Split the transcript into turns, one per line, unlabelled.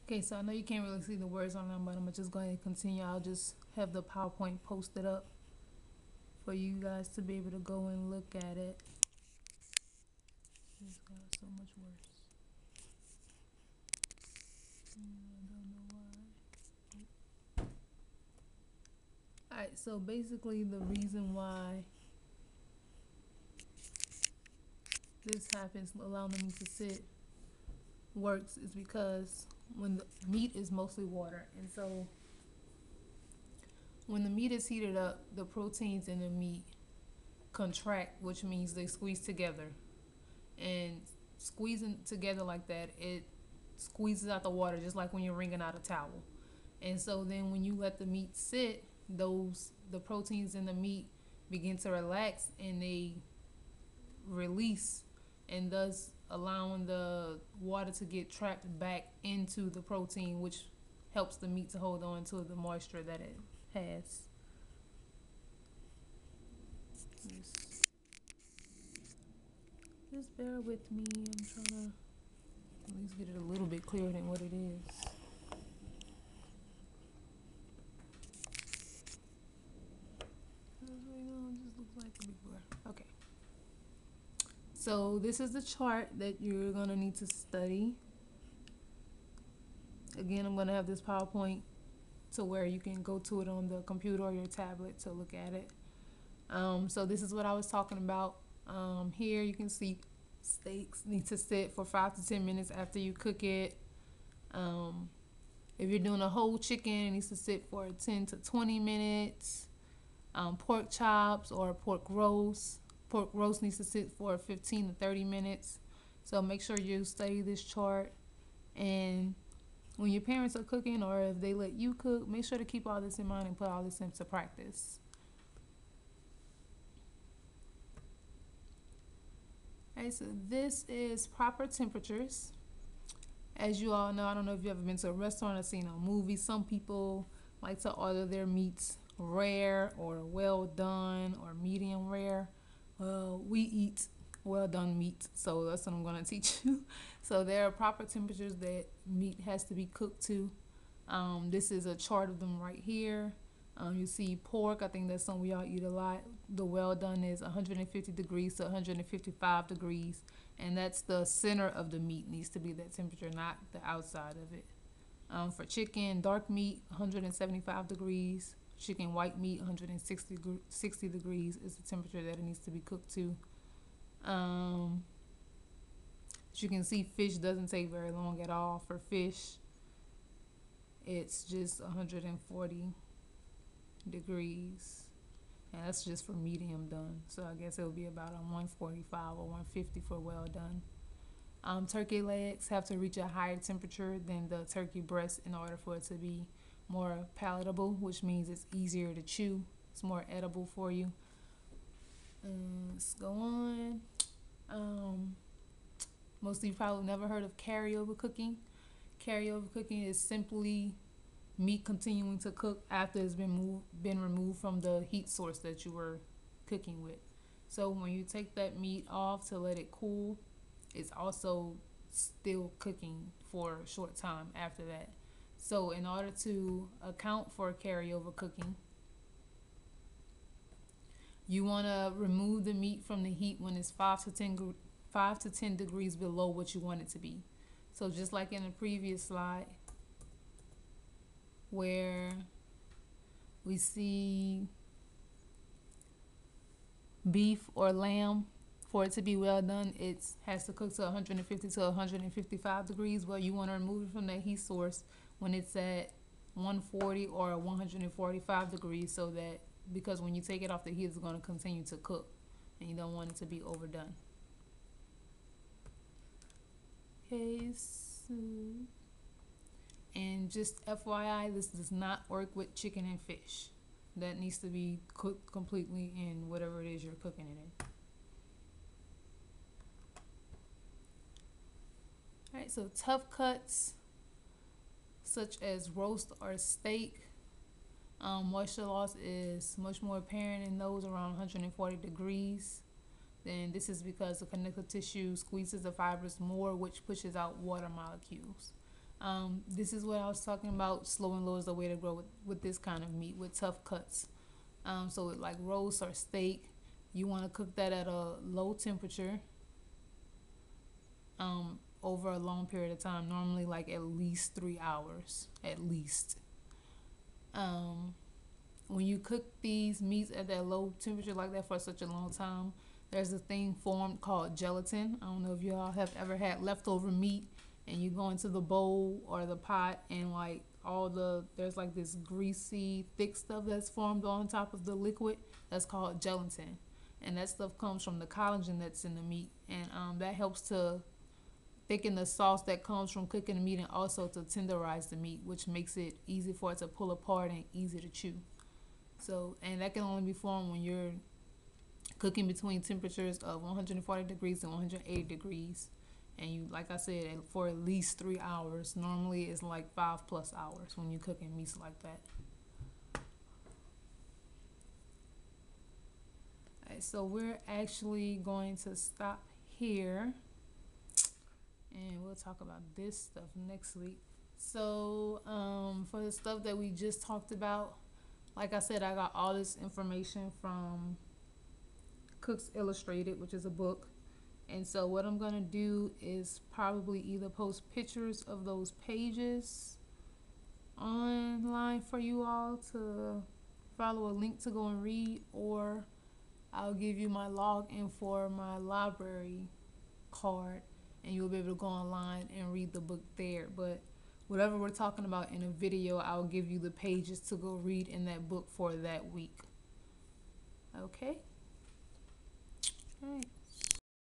Okay, so I know you can't really see the words on them, but I'm gonna just go ahead and continue. I'll just have the PowerPoint posted up for you guys to be able to go and look at it. This got so much worse. I don't know why. Alright, so basically the reason why this happens, allowing them to sit, works is because when the meat is mostly water, and so when the meat is heated up, the proteins in the meat contract, which means they squeeze together. And squeezing together like that, it squeezes out the water just like when you're wringing out a towel. And so then when you let the meat sit, the proteins in the meat begin to relax and they release, and thus allowing the water to get trapped back into the protein, which helps the meat to hold on to the moisture that it has. Just bear with me. I'm trying to at least get it a little bit clearer than what it is. It just looks like a big blur. Okay. So this is the chart that you're gonna need to study. Again, I'm gonna have this PowerPoint to where you can go to it on the computer or your tablet to look at it. So this is what I was talking about. Here you can see steaks need to sit for 5 to 10 minutes after you cook it. Um, if you're doing a whole chicken, it needs to sit for 10 to 20 minutes. Pork chops or pork roast. Pork roast needs to sit for 15 to 30 minutes. So make sure you study this chart. And when your parents are cooking or if they let you cook, make sure to keep all this in mind and put all this into practice. Okay, so this is proper temperatures. As you all know, I don't know if you've ever been to a restaurant or seen a movie, some people like to order their meats rare or well done or medium rare. Well, we eat well done meat, so that's what I'm going to teach you. So there are proper temperatures that meat has to be cooked to. This is a chart of them right here. You see pork, I think that's something we all eat a lot. The well done is 150 degrees to 155 degrees, and that's the center of the meat needs to be that temperature, not the outside of it. For chicken, dark meat, 175 degrees. Chicken white meat, 160 degrees is the temperature that it needs to be cooked to. As you can see, fish doesn't take very long at all. For fish, it's just 140 degrees. And that's just for medium done. So I guess it'll be about a 145 or 150 for well done. Turkey legs have to reach a higher temperature than the turkey breast in order for it to be more palatable, which means it's easier to chew. It's more edible for you. Let's go on. Most of you probably never heard of carryover cooking. Carryover cooking is simply meat continuing to cook after it's been removed from the heat source that you were cooking with. So when you take that meat off to let it cool, it's also still cooking for a short time after that. So in order to account for carryover cooking, you want to remove the meat from the heat when it's 5 to 10 degrees below what you want it to be. So just like in the previous slide where we see beef or lamb, for it to be well done, it has to cook to 150 to 155 degrees. Well, you want to remove it from that heat source when it's at 140 or 145 degrees, so that because when you take it off the heat, it's going to continue to cook, and you don't want it to be overdone. Okay, so, and just FYI, this does not work with chicken and fish. That needs to be cooked completely in whatever it is you're cooking it in. Alright, so tough cuts such as roast or steak, moisture loss is much more apparent in those around 140 degrees. Then this is because the connective tissue squeezes the fibers more, which pushes out water molecules. This is what I was talking about. Slow and low is the way to grow with this kind of meat, with tough cuts. So with like roast or steak, you want to cook that at a low temperature over a long period of time, normally like at least 3 hours, at least. Um, when you cook these meats at that low temperature like that for such a long time, there's a thing formed called gelatin. I don't know if you all have ever had leftover meat and you go into the bowl or the pot and like there's like this greasy thick stuff that's formed on top of the liquid. That's called gelatin, and that stuff comes from the collagen that's in the meat, and that helps to thicken the sauce that comes from cooking the meat, and also to tenderize the meat, which makes it easy for it to pull apart and easy to chew. So, and that can only be formed when you're cooking between temperatures of 140 degrees and 180 degrees. And you, like I said, for at least 3 hours. Normally it's like 5+ hours when you're cooking meats like that. Alright, so we're actually going to stop here and we'll talk about this stuff next week. So, for the stuff that we just talked about, like I said, I got all this information from Cooks Illustrated, which is a book. And so what I'm gonna do is probably either post pictures of those pages online for you all to follow a link to go and read, or I'll give you my login for my library card and you'll be able to go online and read the book there. But whatever we're talking about in a video, I'll give you the pages to go read in that book for that week. Okay? All right.